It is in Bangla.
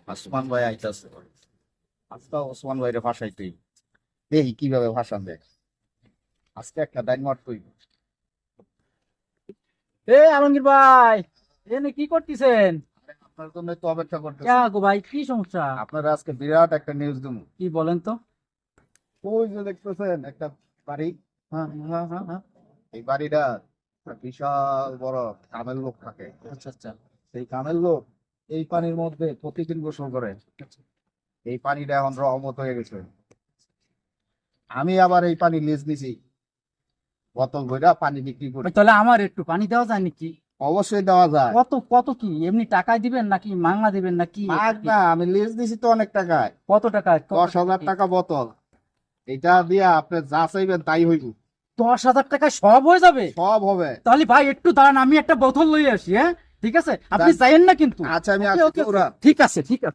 ওসমান ভাই আইতাছে, আজকে ওসমান ভাইরে ভাষাইতেই দেখি কিভাবে ভাষান দেয়। আজকে একটা ডাইনমার্ট তুই আলমগীর ভাই, এনে কি করতেছেন? আপনার জন্য তো অপেক্ষা করতেছি। গো ভাই, কি সমস্যা? আপনার আজকে বিরাট একটা নিউজ দেবো। কি বলেন তো? ওই যে দেখতেছেন একটা বাড়ি, হ্যাঁ, হ্যাঁ, হ্যাঁ, হ্যাঁ। এই বাড়িটা একটা বিশাল বড় কামের লোক থাকে। আচ্ছা, আচ্ছা। সেই কামের লোক এই পানির মধ্যে প্রতিদিন গোসল করে। এই পানিটা এখন রহমত হয়ে গেছে। আমি আবার এই পানি লিজ নিছি, বোতল ভইরা পানি বিক্রি করি। ভাই, তাহলে আমার একটু পানি দেওয়া যায় নাকি? অবশ্যই দেওয়া যায়। কত কত কি এমনি টাকায় দিবেন নাকি মাংনা দিবেন নাকি? মাগ না, আমি লিজ দিছি তো অনেক টাকায়, কত টাকা? 10,000 টাকা বোতল। এটা দিয়া আপনি যা চাইবেন তাই হইব, 10,000 টাকায় সব হয়ে যাবে? সব হবে। তাহলে ভাই একটু দাঁড়ান, আমি একটা বোতল লই আসি। হ্যাঁ, ঠিক আছে, আপনি যান। যাইয়েন না কিন্তু। আচ্ছা আমি ওকে, আসছি ওকে, ওরা। ঠিক আছে, ঠিক আছে।